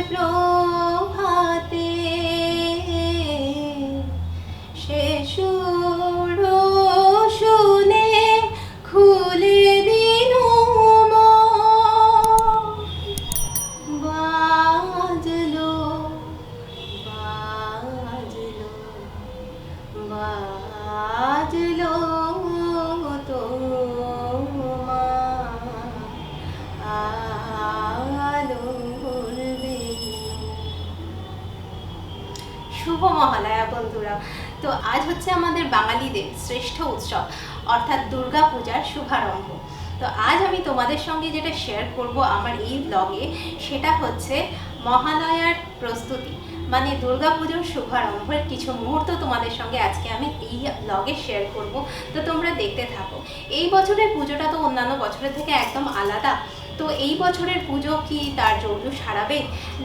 প্রভাতে সে সুর শুনে খুলে দিল বাজলো বাজলো বাজলো শুভ মহালয়া বন্ধুরা। তো আজ হচ্ছে আমাদের বাঙালিদের শ্রেষ্ঠ উৎসব অর্থাৎ দুর্গা পূজার শুভারম্ভ। তো আজ আমি তোমাদের সঙ্গে যেটা শেয়ার করব আমার এই ব্লগে, সেটা হচ্ছে মহালয়ার প্রস্তুতি, মানে দুর্গা পুজোর শুভারম্ভের কিছু মুহূর্ত তোমাদের সঙ্গে আজকে আমি এই ব্লগে শেয়ার করব। তো তোমরা দেখতে থাকো। এই বছরের পুজোটা তো অন্যান্য বছরের থেকে একদম আলাদা। তো এই বছরের পুজো কি তার জৌলুস হারাবে,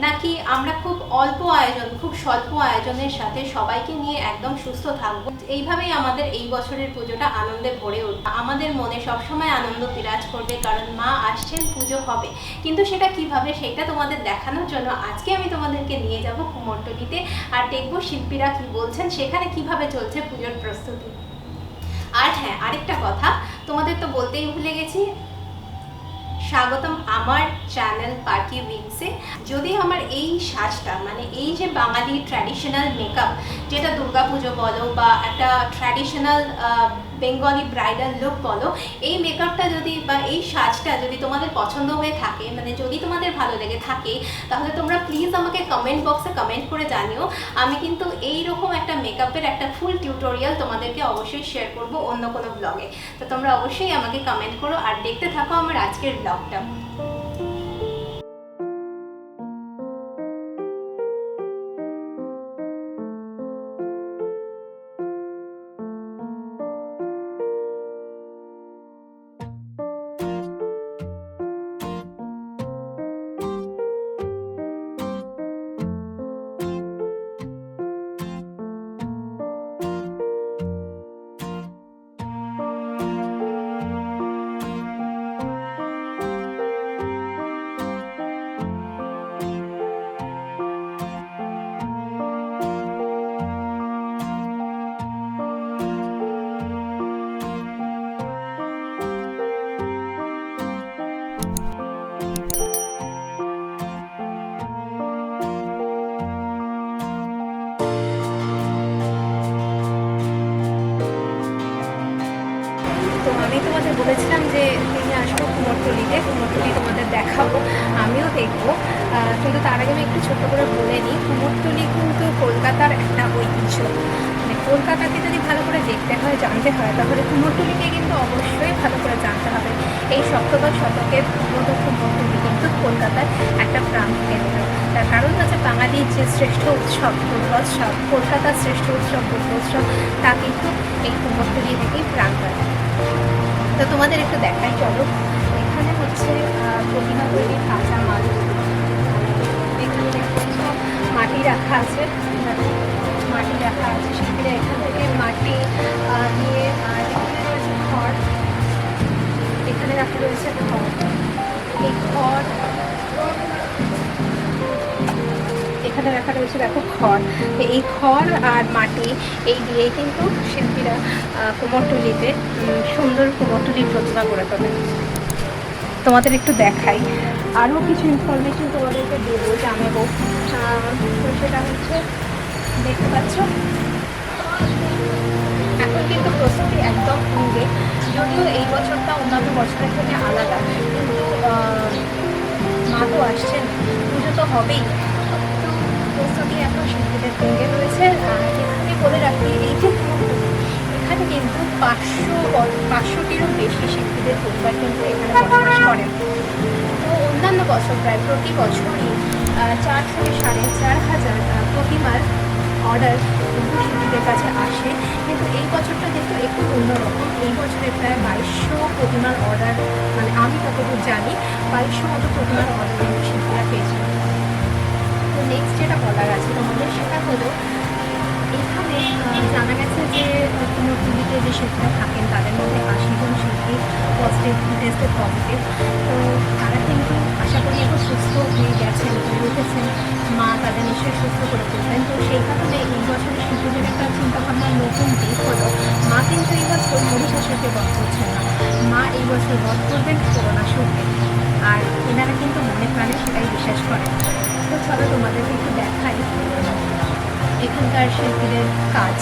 নাকি আমরা খুব অল্প আয়োজন, খুব স্বল্প আয়োজনের সাথে সবাইকে নিয়ে একদম সুস্থ থাকবো? এইভাবেই আমাদের এই বছরের পুজোটা আনন্দে ভরে উঠবে। আমাদের মনে সবসময় আনন্দ বিরাজ করবে, কারণ মা আসছেন, পুজো হবে। কিন্তু সেটা কিভাবে, সেটা তোমাদের দেখানোর জন্য আজকে আমি তোমাদেরকে নিয়ে যাব কুমোরটুলিতে, আর দেখবো শিল্পীরা কি বলছেন, সেখানে কিভাবে চলছে পুজোর প্রস্তুতি। আর হ্যাঁ, আরেকটা কথা তোমাদের তো বলতেই ভুলে গেছি, স্বাগতম আমার চ্যানেল পার্কি উইংসে। যদি আমার এই সাজটা, মানে এই যে বাঙালি ট্র্যাডিশনাল মেকআপ, যেটা দুর্গাপুজো বলো বা একটা ট্র্যাডিশনাল বেঙ্গলি ব্রাইডাল লুক বলো, এই মেকআপটা যদি বা এই সাজটা যদি তোমাদের পছন্দ হয়ে থাকে, মানে যদি তোমাদের ভালো লেগে থাকে, তাহলে তোমরা প্লিজ আমাকে কমেন্ট বক্সে কমেন্ট করে জানিও। আমি কিন্তু এইরকম একটা মেকআপের একটা ফুল টিউটোরিয়াল তোমাদেরকে অবশ্যই শেয়ার করব অন্য কোনো ব্লগে। তো তোমরা অবশ্যই আমাকে কমেন্ট করো আর দেখতে থাকো আমার আজকের ব্লগটা। আমি তোমাদের বলেছিলাম যে তিনি আসবো কুমোরটুলিতে, কুমোরটুলি তোমাদের দেখাবো, আমিও দেখবো। কিন্তু তার আগে আমি একটু ছোট্ট করে বলে নিই, কুমোরটুলি কিন্তু কলকাতার একটা ঐতিহ্য। মানে কলকাতাকে যদি ভালো করে দেখতে হয়, জানতে হয়, তাহলে কুমোরটুলিকে কিন্তু অবশ্যই ভালো করে জানতে হবে। এই সপ্তদশ শতকের পুরনো কুমোরটুলি কিন্তু কলকাতার একটা প্রাণকেন্দ্র। তার কারণ হচ্ছে বাঙালির যে শ্রেষ্ঠ উৎসব দুর্গোৎসব, কলকাতার শ্রেষ্ঠ উৎসব দুর্গোৎসব, তা কিন্তু এই কুমোরটুলি থেকেই প্রাণ পায়। তো তোমাদের একটু দেখাই চলো। এখানে হচ্ছে প্রতিমা তৈরির কাঁচা মাল, এখানে দেখছো মাটি রাখা আছে, মাটি রাখা আছে, শিল্পীরা এখান থেকে মাটি নিয়ে, আর এখানে রয়েছে খড়, এখানে রাখা রয়েছে খড়। এই খড় এখানে রাখা রয়েছে, দেখো খড়। এই খড় আর মাটি এই দিয়েই কিন্তু শিল্পীরা কুমোরটুলিতে সুন্দর কুমোরটুলির প্রতিমা করে তোলে। তোমাদের একটু দেখাই, আরও কিছু ইনফরমেশন তোমাদেরকে দেবো, জানাবো। তো সেটা হচ্ছে, দেখতে পাচ্ছ এখন কিন্তু প্রস্তুতি একদম পুরো। যদিও এই বছরটা অন্যান্য বছরের থেকে আলাদা, কিন্তু মা তো আসছেন, পুজো তো হবেই। প্রস্তুতি এখন শিল্পীদের সঙ্গে রয়েছে। আর এখানে বলে রাখি, এই যে এখানে কিন্তু 500টিরও বেশি শিল্পীদের পরিবার কিন্তু এখানে বসবাস করেন। তো অন্যান্য বছর প্রায় প্রতি বছরই 4 থেকে 4,500 প্রতিমার অর্ডার কিন্তু শিল্পীদের কাছে আসে। কিন্তু এই বছরটা যেহেতু একটু অন্যরকম, এই বছরে প্রায় 2200 প্রতিমার অর্ডার, মানে আমি যতদূর জানি 2200 মতো প্রতিমার অর্ডার কিন্তু শিল্পীরা পেয়েছেন। তো নেক্সট যেটা বলার আছে তোমাদের, সেটা হলো এখানে জানা গেছে যে কুমোরটুলিতে যে শিল্পীরা থাকেন তাদের মধ্যে 80 জন শিল্পী টেস্টেড পজিটিভ। তো তারা কিন্তু আশা করি এখন সুস্থ হয়ে গেছেন, হয়ে উঠেছেন। অবশ্যই সুস্থ করে তুলবেন। তো সেই কারণে এই বছরের শিশুদের একটা চিন্তাভাবনার নতুন দিক হলো, মা কিন্তু এই বছর মহিষাসুরকে বধ করছেন না, মা এই বছর বধ করবেন করুণাসুরকে। আর এনারা কিন্তু মনে প্রাণে সেটাই বিশ্বাস করেন। তো চলো তোমাদেরকে একটু দেখাই এখানকার শিল্পীদের কাজ।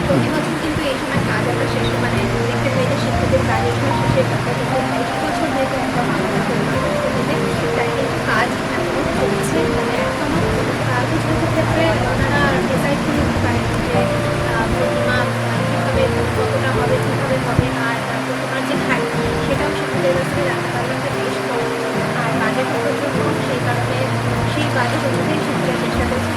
প্রতি বছর কিন্তু এই সময় কাজ আমরা শেষ মানে দেখতে পাই যে শিক্ষকদের কাজ এই সময় শেষের কথা, কিন্তু এই বছর যেহেতু একদম আলাদা পরিস্থিতিতে তাই কিন্তু কাজ এখনো চলছে। মানে এখনো কিছু কিছু ক্ষেত্রে ওনারা ডিসাইড করে দিতে পারেন যে প্রতিমা কীভাবে কতটা হবে, কীভাবে হবে, আর প্রতিমার যে হাইট সেটাও শিক্ষকদের কাছ থেকে জানতে পারলে একটা বেশ কম। আর বাজেটও প্রচুর কম, সেই কারণে সেই বাজেট অনুযায়ী শিক্ষকরা চেষ্টা করছে।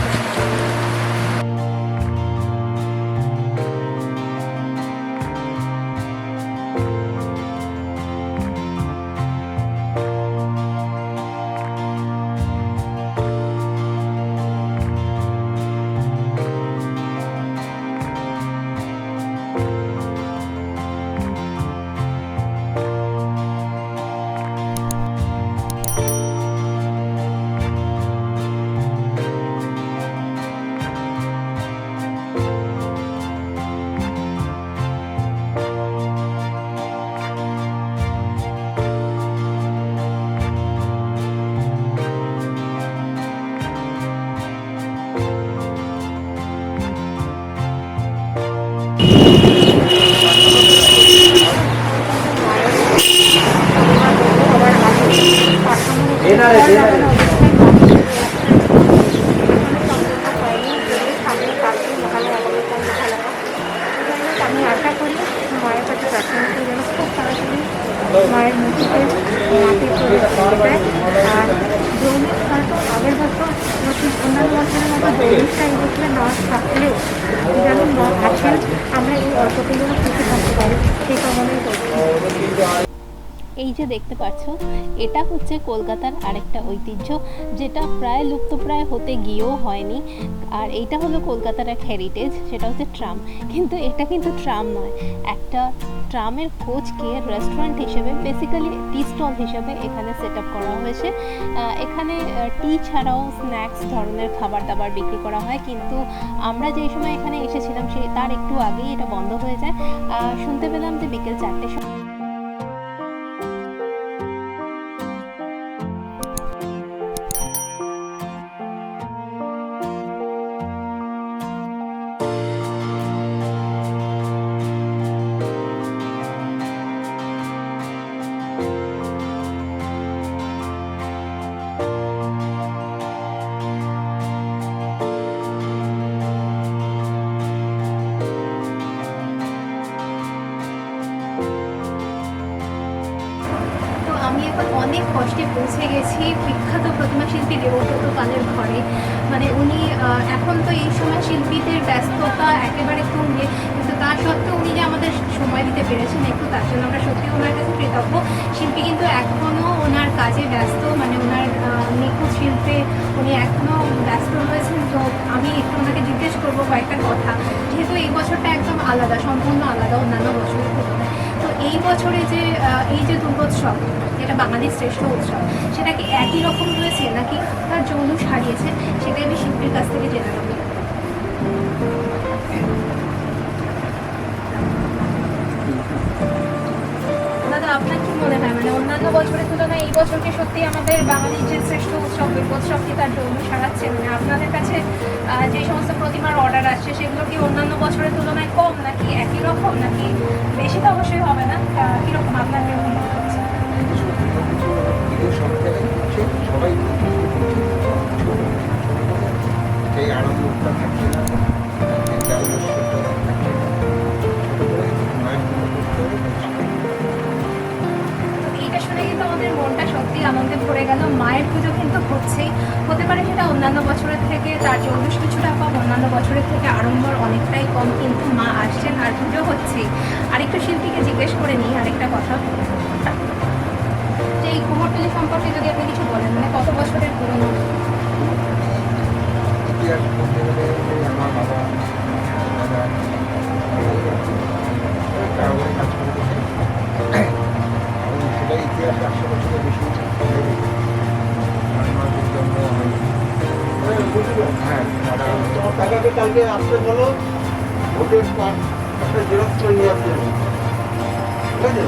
আমি আশা করি মায়ের কাছে প্রার্থনা করি যেন খুব তাড়াতাড়ি মায়ের মুক্তিতে মাটি চলে যায়। আর দৈনিক হয়তো আগের বছর অন্যান্য বছরের মতো দৈনিকটা এই বছরে না থাকলেও যেন মা আছেন, আমরা এই অল্পগুলো খুশি থাকতে পারি সেই কামনাই করছি। এই যে দেখতে পাচ্ছ, এটা হচ্ছে কলকাতার আরেকটা ঐতিহ্য, যেটা প্রায় লুপ্তপ্রায় হতে গিয়েও হয়নি। আর এইটা হলো কলকাতার এক হেরিটেজ, সেটা হচ্ছে ট্রাম। কিন্তু এটা কিন্তু ট্রাম নয়, একটা ট্রামের কোচকে রেস্টুরেন্ট হিসেবে, বেসিক্যালি টি স্টল হিসেবে এখানে সেট আপ করা হয়েছে। এখানে টি ছাড়াও স্ন্যাক্স ধরনের খাবার দাবার বিক্রি করা হয়, কিন্তু আমরা যেই সময় এখানে এসেছিলাম তার একটু আগেই এটা বন্ধ হয়ে যায়। শুনতে পেলাম যে বিকেল 4টের সময়। আমি এখন অনেক কষ্টে পৌঁছে গেছি বিখ্যাত প্রতিমা শিল্পী দেবব্রত পালের ঘরে। মানে উনি এখন তো এই সময় শিল্পীদের ব্যস্ততা একেবারে তুঙ্গে, কিন্তু তা সত্ত্বেও উনি যে আমাদের সময় দিতে পেরেছেন একটু, তার জন্য আমরা সত্যি ওনার কাছে কৃতজ্ঞ। শিল্পী কিন্তু এখনও ওনার কাজে ব্যস্ত, মানে ওনার নিখুঁত শিল্পে উনি এখনও ব্যস্ত রয়েছেন। তো আমি একটু ওনাকে জিজ্ঞেস করবো কয়েকটা কথা, যেহেতু এই বছরটা একদম আলাদা, সম্পূর্ণ আলাদা অন্যান্য বছরের তুলনায়। তো এই বছরে যে এই যে দুর্গোৎসব, যেটা বাঙালির শ্রেষ্ঠ উৎসব, সেটা কি একই রকম রয়েছে নাকি তার জৌলুস হারিয়েছে, সেটাই আমি শিল্পীর কাছ থেকে জেনে নেব। দাদা, আপনার কি মনে হয়, মানে অন্যান্য বছরের তুলনায় এই বছরকে সত্যি আমাদের বাঙালির যে শ্রেষ্ঠ উৎসব দুর্গোৎসব কি তার জৌলুস হারাচ্ছে? মানে আপনাদের কাছে যে সমস্ত প্রতিমার অর্ডার আসছে সেগুলো কি অন্যান্য বছরের তুলনায় কম, নাকি একই রকম, নাকি বেশি? তো অবশ্যই হবে না, কিরকম আপনার কেমন মনে হচ্ছে? সবাই সেই আনন্দটা থাকছে না, এইটা শুনে কিন্তু আমাদের মনটা সত্যি আনন্দে ভরে গেল। মায়ের পুজো কিন্তু হচ্ছেই, হতে পারে সেটা অন্যান্য বছরের থেকে তার জৌলুস কিছুটা কম, অন্যান্য বছরের থেকে আড়ম্বর অনেকটাই কম, কিন্তু মা আসছেন আর পুজো হচ্ছেই। আরেকটু শিল্পীকে জিজ্ঞেস করে নিই আরেকটা কথা, যে এই কুমোরটুলি সম্পর্কে যদি আপনি কিছু বলেন, মানে কত বছরের পুরনো? ইতিহাস বলতে গেলে আমার বাবা দাদা কারণে কাজ করে গেছে, এবং সেটাই ইতিহাস 100 বছরের বেশি। হ্যাঁ, দাদাকে কালকে আসতে বলো, ভোটের একটা জেরক্স করে নিয়ে আসতে হবে, ঠিক আছে?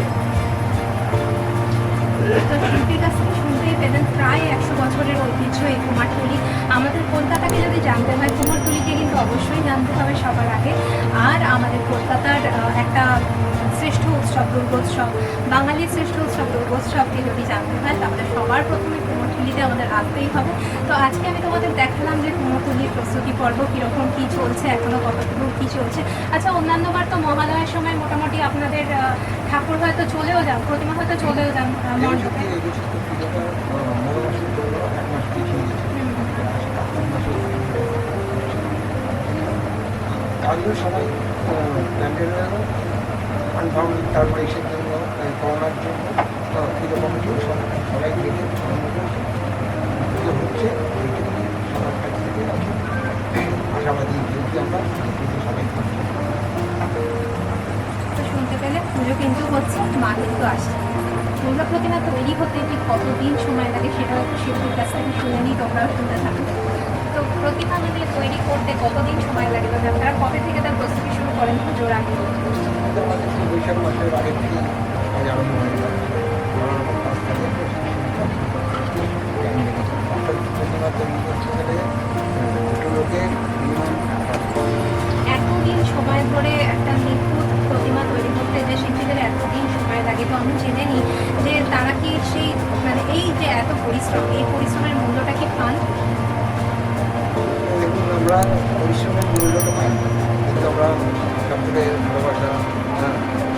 শিল্পীর কাছ থেকে শুনতেই পেলেন, প্রায় 100 বছরের ঐতিহ্য এই কুমারটুলি। আমাদের কলকাতাকে যদি জানতে হয়, কুমারটুলিকে কিন্তু অবশ্যই জানতে হবে সবার আগে। আর আমাদের কলকাতার একটা শ্রেষ্ঠ উৎসব দুর্গোৎসব, বাঙালির শ্রেষ্ঠ উৎসব দুর্গোৎসবকে যদি জানতে হয়, তাহলে সবার প্রথমে কুমোরটুলিতে আমাদের আসতেই হবে। তো আজকে আমি তোমাদের দেখালাম যে কুমোরটুলির প্রস্তুতি পর্ব কীরকম কী চলছে, এখনও কতটুকু কী চলছে। আচ্ছা, অন্যান্যবার তো মহালয়ার সময় মোটামুটি আপনাদের ঠাকুর হয়তো চলেও যান, প্রতিমা হয়তো চলেও যান মণ্ডপে। সবাই প্ল্যান্টের কনফার্ম, তারপরে এসে জন্য করোনার জন্য কীরকম সবাই থেকে পুজো হচ্ছে, সবার কাছ থেকে আশাবাদী যেহেতু আমরা সবাই শুনতে পেলে পুজো কিন্তু হচ্ছে, মা কিন্তু আসছে। দুর্গা প্রতিমা তৈরি হতে ঠিক কতদিন সময় লাগে সেটাও একটু শিল্পীর কাছ থেকে শুনে নিই, তোমরাও শুনতে থাকো। তো প্রতিমা মানে তৈরি করতে কতদিন সময় লাগে, বা আপনারা কবে থেকে তার প্রস্তুতি শুরু করেন পুজোর আগে? বৈশাখ মাসের আগে থেকে কাজ আরম্ভ হয়ে যায়। প্রতিমা তৈরি করতে গেলে লোকে এতদিন সময় ধরে একটা নিখুঁত প্রতিমা তৈরি করতে যে শিল্পীদের এতদিন সময় লাগে, তো আমি জেনে নিই যে তারা কি সেই, মানে এই যে এত পরিশ্রম, এই পরিশ্রমের মূল্যটা কি পান? দেখুন, আমরা পরিশ্রমের মূল্যটা পাই না, কিন্তু আমরা সকলের ভালোবাসা,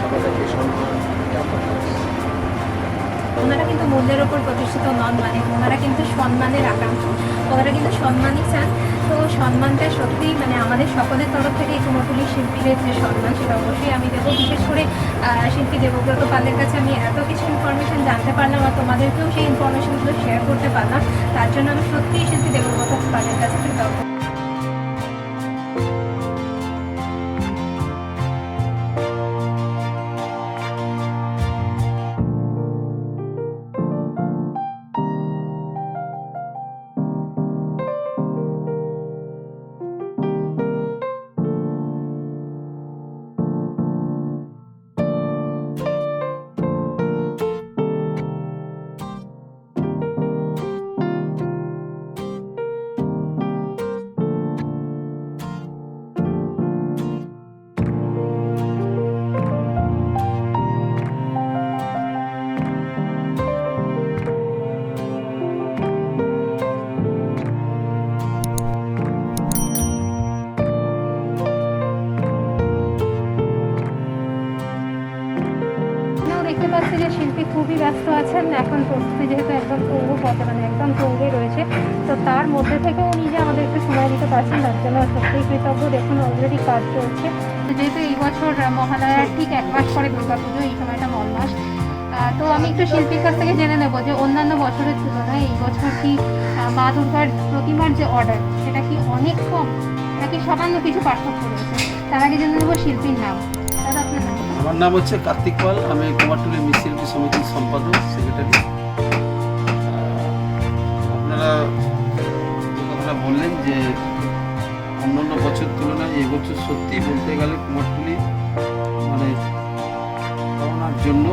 সকলের যে সম্মান, ওনারা কিন্তু মূল্যের ওপর প্রতিষ্ঠিত নন, মানে ওনারা কিন্তু সম্মানের আকাঙ্ক্ষী, ওনারা কিন্তু সম্মানই চান। তো সম্মানটা সত্যিই মানে আমাদের সকলের তরফ থেকে এই কুমোরটুলির শিল্পীদের যে সম্মান সেটা অবশ্যই আমি দেবো। বিশেষ করে শিল্পী দেবব্রত পালের কাছে আমি এত কিছু ইনফরমেশন জানতে পারলাম আর তোমাদেরকেও সেই ইনফরমেশনগুলো শেয়ার করতে পারলাম, তার জন্য আমি সত্যিই শিল্পী দেবব্রত পালের কাছে কৃতজ্ঞ। দেখতে পাচ্ছি যে শিল্পী খুবই ব্যস্ত আছেন এখন, প্রস্তুতি যেহেতু একদম তুঙ্গ পথে মানে একদম তুঙ্গে রয়েছে, তো তার মধ্যে থেকেও উনি যে আমাদের একটু সময় দিতে পারছেন তার জন্য সত্যিই কৃতজ্ঞ। দেখুন অলরেডি কাজ চলছে। তো যেহেতু এই বছর মহালয়ার ঠিক 1 মাস পরে দুর্গাপুজো, এই সময়টা মলমাস, তো আমি একটু শিল্পীর কাছ থেকে জেনে নেবো যে অন্যান্য বছরের তুলনায় এই বছর কি মা দুর্গার প্রতিমার যে অর্ডার সেটা কি অনেক কম নাকি সামান্য কিছু পার্থক্য রয়েছে। তার আগে জেনে নেবো শিল্পীর নাম। দাদা আপনার নাম? আমার নাম হচ্ছে কার্তিক পাল, আমি কুমারটুলি মৃৎশিল্পী সমিতির সম্পাদক, সেক্রেটারি। আপনারা যে কথাটা বললেন যে অন্যান্য বছর তুলনায় এই বছর সত্যি বলতে গেলে কুমারটুলি মানে করোনার জন্য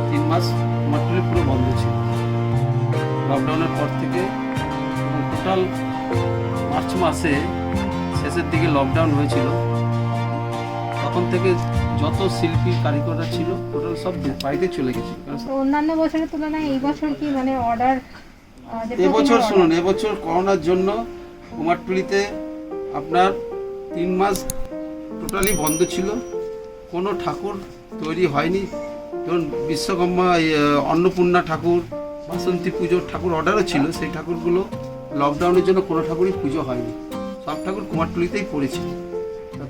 3 মাস কুমারটুলি পুরো বন্ধ ছিল। লকডাউনের পর থেকে টোটাল মার্চ মাসে শেষের দিকে লকডাউন হয়েছিল, তখন থেকে যত শিল্পী কারিগররা ছিল টোটাল সব বাড়িতে চলে গেছে। অন্যান্য বছরের তুলনায় এই বছর কি মানে অর্ডার এবছর শুনুন, এবছর করোনার জন্য কুমারটুলিতে আপনার 3 মাস টোটালি বন্ধ ছিল, কোনো ঠাকুর তৈরি হয়নি। ধরুন বিশ্বকর্মা, অন্নপূর্ণা ঠাকুর, বাসন্তী পুজোর ঠাকুর অর্ডারও ছিল, সেই ঠাকুরগুলো লকডাউনের জন্য কোনো ঠাকুরই পুজো হয়নি, সব ঠাকুর কুমারটুলিতেই পড়েছিল।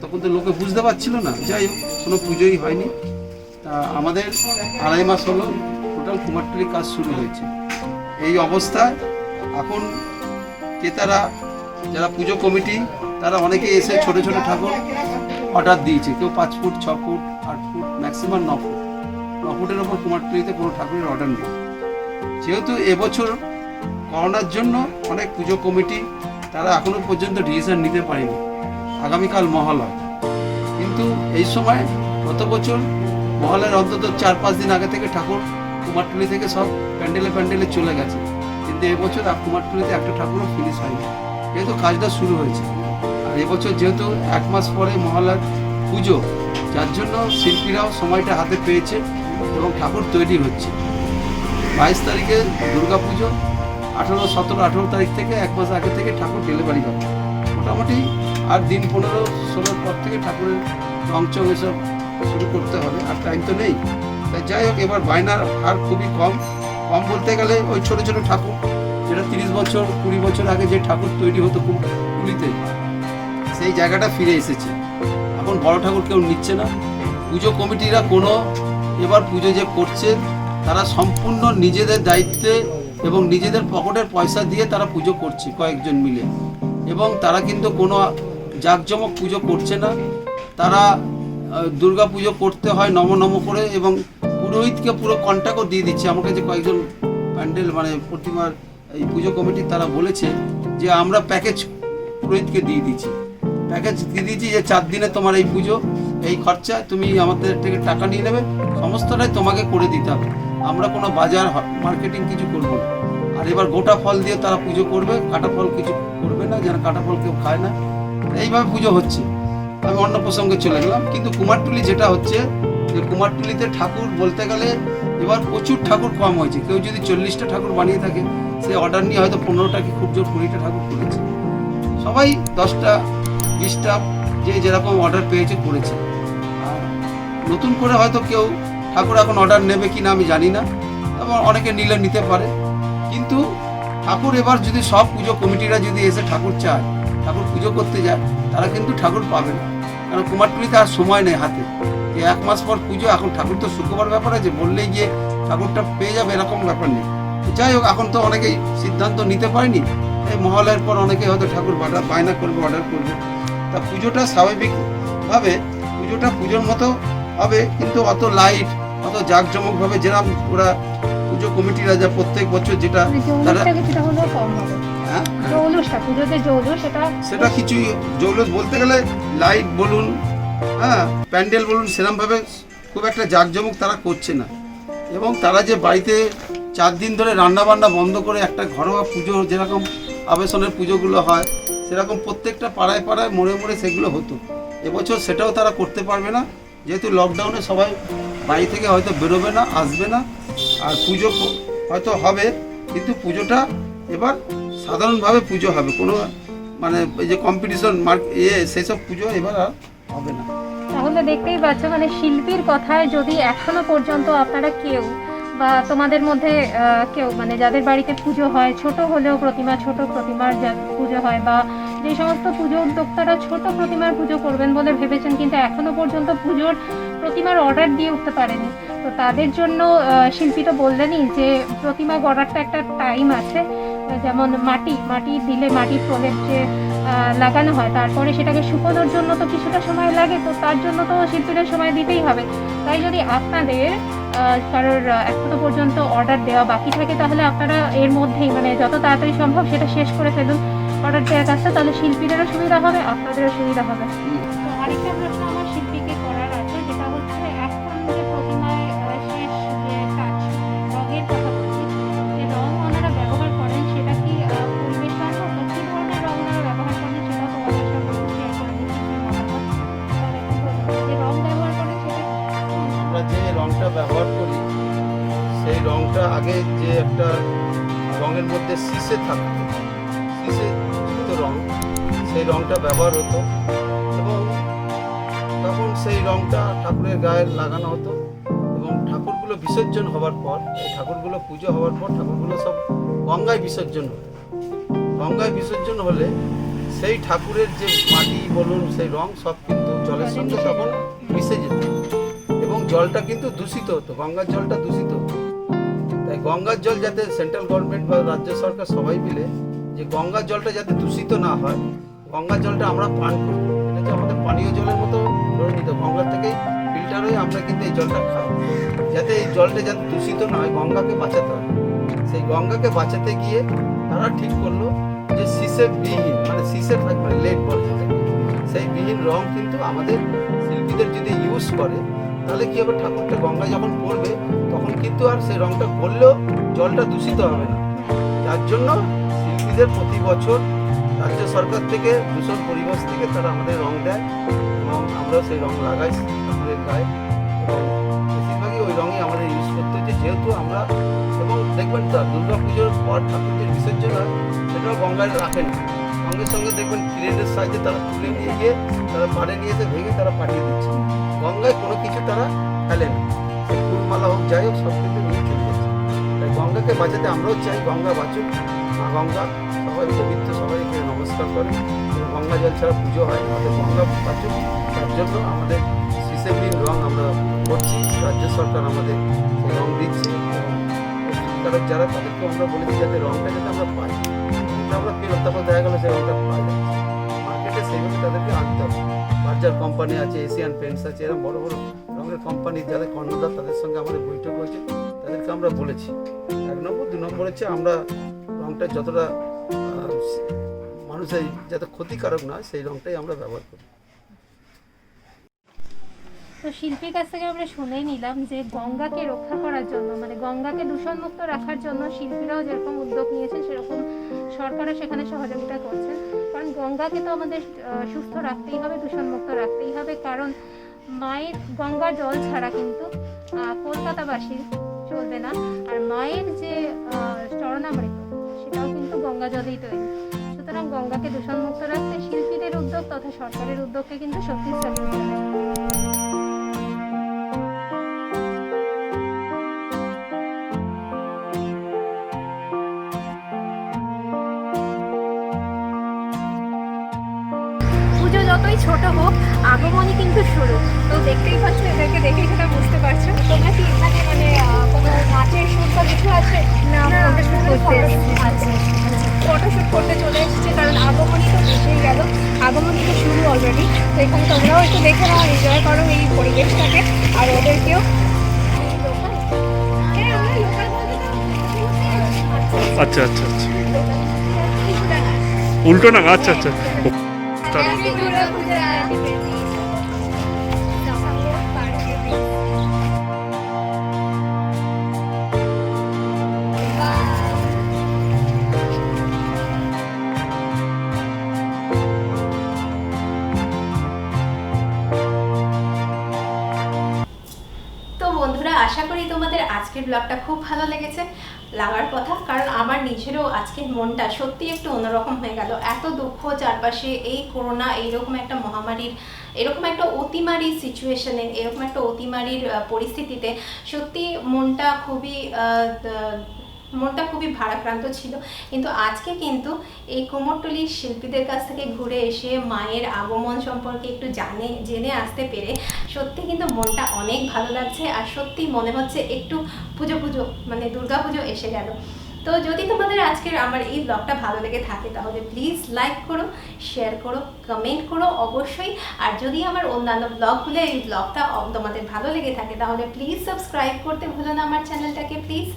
তখন তো লোকে বুঝতে পারছিল না, যাই হোক কোনো পুজোই হয়নি। তা আমাদের 2.5 মাস হলো টোটাল কুমারটুলি কাজ শুরু হয়েছে। এই অবস্থায় এখন ক্রেতারা যারা পুজো কমিটি তারা অনেকে এসে ছোট ছোট ঠাকুর অর্ডার দিয়েছে, কেউ 5 foot 6 foot 8 foot maximum 9 foot. 9 ফুটের ওপর কুমারটুলিতে কোনো ঠাকুরের অর্ডার নেই। যেহেতু এবছর করোনার জন্য অনেক পুজো কমিটি তারা এখনো পর্যন্ত ডিসিশন নিতে পারেনি, আগামীকাল মহালয়া, কিন্তু এই সময় গত বছর মহালয়ার অন্তত 4-5 দিন আগে থেকে ঠাকুর কুমারটুলি থেকে সব প্যান্ডেলে চলে গেছে, কিন্তু এবছর কুমারটুলিতে একটা ঠাকুরও ফিনিশ হয়নি, যেহেতু কাজটা শুরু হয়েছে। আর এবছর যেহেতু 1 মাস পরে মহালয়ার পুজো, যার জন্য শিল্পীরাও সময়টা হাতে পেয়েছে এবং ঠাকুর তৈরি হচ্ছে। 22 তারিখে দুর্গা পুজো, 18, 17, 18 তারিখ থেকে 1 মাস আগে থেকে ঠাকুর ডেলিভারি হবে মোটামুটি। আর দিন 15-16 পর থেকে ঠাকুরের রংচং এসব শুরু করতে হবে, আর টাইম তো নেই। তাই যাই হোক, এবার বায়নার হার খুবই কম বলতে গেলে ওই ছোট ছোট ঠাকুর যেটা 30 বছর 20 বছর আগে যে ঠাকুর তৈরি হতো কুমারটুলিতে, সেই জায়গাটা ফিরে এসেছে। এখন বড় ঠাকুর কেউ নিচ্ছে না। পুজো কমিটিরা কোনো এবার পুজো যে করছে তারা সম্পূর্ণ নিজেদের দায়িত্বে এবং নিজেদের পকেটের পয়সা দিয়ে তারা পুজো করছে কয়েকজন মিলে, এবং তারা কিন্তু কোনো জাঁকজমক পুজো করছে না। তারা দুর্গা পুজো করতে হয় নম করে, এবং পুরোহিতকে পুরো কন্ট্যাক্টও দিয়ে দিচ্ছে। আমার কাছে কয়েকজন প্যান্ডেল মানে প্রতিমার এই পুজো কমিটি তারা বলেছে যে আমরা প্যাকেজ পুরোহিতকে দিয়ে দিচ্ছি, যে 4 দিনে তোমার এই পুজো, এই খরচা তুমি আমাদের থেকে টাকা নিয়ে নেবে, সমস্তটাই তোমাকে করে দিতে হবে, আমরা কোনো বাজার মার্কেটিং কিছু করব না। আর এবার গোটা ফল দিয়ে তারা পুজো করবে, কাটা ফল কিছু করবে না, যেন কাটা ফল কেউ খায় না। এইভাবে পুজো হচ্ছে। আমি অন্য প্রসঙ্গে চলে গেলাম, কিন্তু কুমারটুলি যেটা হচ্ছে যে কুমারটুলিতে ঠাকুর বলতে গেলে এবার প্রচুর ঠাকুর কম হয়েছে। কেউ যদি 40টা ঠাকুর বানিয়ে থাকে, সে অর্ডার নিয়ে হয়তো 15টা কি খুব জোর 20টা ঠাকুর করেছে। সবাই 10টা 20টা যে যেরকম অর্ডার পেয়েছে করেছে। আর নতুন করে হয়তো কেউ ঠাকুর এখন অর্ডার নেবে কি না আমি জানি না, আবার অনেকে নিলে নিতে পারে। কিন্তু ঠাকুর এবার যদি সব পুজো কমিটিরা যদি এসে ঠাকুর চায়, ঠাকুর পুজো করতে যায়, তারা কিন্তু ঠাকুর পাবে না। কারণ কুমারটুলিতে আর সময় নেই হাতে যে 1 মাস পর পুজো, এখন ঠাকুর তো শুক্রবার ব্যাপার আছে, বললেই গিয়ে ঠাকুরটা পেয়ে যাবে এরকম ব্যাপার নেই। যাই হোক, এখন তো অনেকেই সিদ্ধান্ত নিতে পারেনি, এই মহালয়ের পর অনেকে হয়তো ঠাকুর বায়না করবে, অর্ডার করবে। তা পুজোটা স্বাভাবিকভাবে পুজোর মতো হবে, কিন্তু অত লাইট, অত জাঁকজমকভাবে যেরকম ওরা পুজো কমিটিরা যা প্রত্যেক বছর যেটা তারা হ্যাঁ সেটা কিছুই জৌলুস বলতে গেলে লাইট বলুন, হ্যাঁ প্যান্ডেল বলুন, সেরকমভাবে খুব একটা জাঁকজমক তারা করছে না। এবং তারা যে বাড়িতে 4 দিন ধরে রান্নাবান্না বন্ধ করে একটা ঘরোয়া পুজো যেরকম আবেশনের পুজোগুলো হয়, সেরকম প্রত্যেকটা পাড়ায় পাড়ায় মোড়ে মোড়ে সেগুলো হতো। এবছর সেটাও তারা করতে পারবে না, যেহেতু লকডাউনে সবাই বাড়ি থেকে হয়তো বেরোবে না, আসবে না। আর পুজো হয়তো হবে, কিন্তু পুজোটা এবার সাধারণভাবে পুজো হবে, কোনো মানে এই যে কম্পিটিশন সেসব পুজো এবার আর হবে না। তাহলে দেখতেই পাচ্ছ, মানে শিল্পীর কথায় যদি এখনো পর্যন্ত আপনারা কেউ বা তোমাদের মধ্যে কেউ, মানে যাদের বাড়িতে পুজো হয়, ছোট হলেও ছোট প্রতিমার পুজো হয়, বা যে সমস্ত পুজো উদ্যোক্তারা ছোট প্রতিমার পুজো করবেন বলে ভেবেছেন, কিন্তু এখনো পর্যন্ত পুজোর প্রতিমার অর্ডার দিয়ে উঠতে পারেনি, তো তাদের জন্য শিল্পী তো বললেনই যে প্রতিমা গড়ারটা একটা টাইম আছে। যেমন মাটি দিলে মাটির প্রলেপ যে লাগানো হয়, তারপরে সেটাকে শুকোনোর জন্য তো কিছুটা সময় লাগে, তো তার জন্য তো শিল্পীদের সময় দিতেই হবে। তাই যদি আপনাদের কারোর এখনো পর্যন্ত অর্ডার দেওয়া বাকি থাকে, তাহলে আপনারা এর মধ্যেই, মানে যত তাড়াতাড়ি সম্ভব সেটা শেষ করে ফেলুন অর্ডার দেওয়ার কাজটা, তাহলে শিল্পীদেরও সুবিধা হবে, আপনাদেরও সুবিধা হবে। তো আরেকটা প্রশ্ন আমার শিল্পীকে করার আছে, যেটা হচ্ছে এখন যে প্রতিমায় শেষ যে টাচ রঙের কথা বলছি, যে রং ওনারা ব্যবহার করেন, সেটা কি পরিবেশ বান্ধব, বা কী ধরনের রং ওনারা ব্যবহার করেন সেটা তোমাদের সঙ্গে শেয়ার করে নিচ্ছি মতামত। যে রং ব্যবহার করেন সেটা আমরা যে রংটা ব্যবহার করি, সেই রংটা আগে যে একটা রঙের মধ্যে শিশে থাকতো, শিশে যুক্ত রং, সেই রংটা ব্যবহার হতো, এবং তখন সেই রংটা ঠাকুরের গায়ে লাগানো হতো। এবং ঠাকুরগুলো বিসর্জন হওয়ার পর, এই ঠাকুরগুলো পুজো হওয়ার পর ঠাকুরগুলো সব গঙ্গায় বিসর্জন হতো। গঙ্গায় বিসর্জন হলে সেই ঠাকুরের যে মাটি বলুন, সেই রং সব কিন্তু জলের সঙ্গে তখন মিশে যেত, এবং জলটা কিন্তু দূষিত হতো, গঙ্গার জলটা দূষিত হতো। তাই গঙ্গার জল যাতে সেন্ট্রাল গভর্নমেন্ট বা রাজ্য সরকার সবাই মিলে যে গঙ্গার জলটা যাতে দূষিত না হয়, গঙ্গার জলটা আমরা পান করি, এটা যে আমাদের পানীয় জলের মতো ধরে নিত, গঙ্গার থেকেই ফিল্টার হয়ে আমরা কিন্তু এই জলটা খাই, যাতে এই জলটা যাতে দূষিত না হয়, গঙ্গাকে বাঁচাতে হবে। সেই গঙ্গাকে বাঁচাতে গিয়ে তারা ঠিক করলো যে শিশে বিহীন, মানে শিশে থাকবে লেড বলতে, সেই বিহীন রং কিন্তু আমাদের শিল্পীদের যদি ইউজ করে, তাহলে কি হবে, ঠাকুরটা গঙ্গা যখন পড়বে তখন কিন্তু আর সেই রংটা পড়লেও জলটা দূষিত হবে না। যার জন্য শিল্পীদের প্রতি বছর রাজ্য সরকার থেকে, দূষণ পরিবেশ থেকে তারা আমাদের রং দেয়, এবং আমরা সেই রং লাগাই ঠাকুরের গায়ে, এবং বেশিরভাগই ওই রঙই আমাদের ইউজ করতে হচ্ছে, যেহেতু আমরা, এবং দেখবেন তো দুর্গা পুজোর পর ঠাকুর যে বিসর্জন হয় সেটাও গঙ্গায় রাখে না, সঙ্গে সঙ্গে দেখবেন ক্রেনের সাহায্যে তারা তুলে নিয়ে গিয়ে তারা পাড়ে নিয়ে এসে ভেঙে তারা পাঠিয়ে দিচ্ছে, গঙ্গায় কোনো কিছু তারা ফেলে না, সেই ফুলমালা হোক যাই হোক সব কিন্তু নিয়ে চলে যাচ্ছে। তাই গঙ্গাকে বাঁচাতে আমরাও চাই, গঙ্গা বাঁচুক, মা গঙ্গা, সবাই পবিত্র, সবাই এখানে নমস্কার করে, গঙ্গা জল ছাড়া পুজো হয়, আমাদের গঙ্গা বাঁচুক, তার জন্য আমাদের সিসেবিন রং আমরা করছি, রাজ্য সরকার আমাদের সেই রং দিচ্ছে, এবং প্রস্তুতকারক যারা তাদেরকে আমরা বলেছি যাতে রংটা যাতে আমরা পাই, আমরা পেলাম, তারপর দেখা গেলো সেই রংটা পাওয়া যাচ্ছে মার্কেটে, সেইভাবে তাদেরকে আনতে হবে। বার্জার কোম্পানি আছে, এশিয়ান পেন্টস আছে, এরকম বড় বড় রঙের কোম্পানি যাদের কর্ণধার, তাদের সঙ্গে আমাদের বৈঠক হয়েছে, তাদেরকে আমরা বলেছি 1 নম্বর 2 নম্বর হচ্ছে আমরা রংটা যতটা মানুষের যাতে ক্ষতিকারক না হয় সেই রংটাই আমরা ব্যবহার করি। তো শিল্পীর কাছ থেকে আমরা শুনেই নিলাম যে গঙ্গাকে রক্ষা করার জন্য, মানে গঙ্গাকে দূষণমুক্ত রাখার জন্য শিল্পীরাও যেরকম উদ্যোগ নিয়েছেন, সেরকম সরকারও সেখানে সহযোগিতা করছেন। কারণ গঙ্গাকে তো আমাদের সুস্থ রাখতেই হবে, দূষণমুক্ত রাখতেই হবে, কারণ মায়ের গঙ্গা জল ছাড়া কিন্তু কলকাতাবাসীর চলবে না। আর মায়ের যে চরণামৃত, সেটাও কিন্তু গঙ্গা জলেই তৈরি। সুতরাং গঙ্গাকে দূষণমুক্ত রাখতে শিল্পীদের উদ্যোগ তথা সরকারের উদ্যোগকে কিন্তু শক্তিশালী। যতই ছোট হোক, আগমনই কিন্তু শুরু। তো দেখতেই পাচ্ছ, এদেরকে দেখেই সেটা বুঝতে পারছো। তোমরা কি এখানে মানে কোনো নাচের শুট বা কিছু আছে? না, ফটোশুট করতে এসেছি। আচ্ছা, ফটোশুট করতে চলে এসেছে, কারণ আগমনই তো বুঝেই গেল, আগমনই তো শুরু অলরেডি। তো এখানে তোমরাও একটু দেখে নাও, এনজয় করো এই পরিবেশটাকে, আর ওদেরকেও। হ্যাঁ, আমরা লোকাল বলতে তো আচ্ছা আচ্ছা আচ্ছা, উল্টো না, আচ্ছা আচ্ছা। Happy Durga Puja! তো বন্ধুরা, আশা করি তোমাদের আজকের ব্লগটা খুব ভালো লেগেছে, লাগার কথা, কারণ আমার নিজেরও আজকের মনটা সত্যি একটু অন্যরকম হয়ে গেল। এত দুঃখ চারপাশে, এই করোনা, এইরকম একটা মহামারীর, এরকম একটা অতিমারী সিচুয়েশনে, এরকম একটা অতিমারীর পরিস্থিতিতে সত্যি মনটা খুবই ভারাক্রান্ত ছিল। কিন্তু আজকে কিন্তু এই কুমোরটুলির শিল্পীদের কাছ থেকে ঘুরে এসে মায়ের আগমন সম্পর্কে একটু জেনে আসতে পেরে সত্যি কিন্তু মনটা অনেক ভালো লাগছে। আর সত্যি মনে হচ্ছে একটু পুজো মানে দুর্গা পুজো এসে গেল। তো যদি তোমাদের আজকের আমার এই ব্লগটা ভালো লেগে থাকে তাহলে প্লিজ লাইক করো, শেয়ার করো, কমেন্ট করো অবশ্যই। আর যদি আমার অন্যান্য ব্লগগুলো, এই ব্লগটা তোমাদের ভালো লেগে থাকে তাহলে প্লিজ সাবস্ক্রাইব করতে ভুলো না আমার চ্যানেলটাকে, প্লিজ।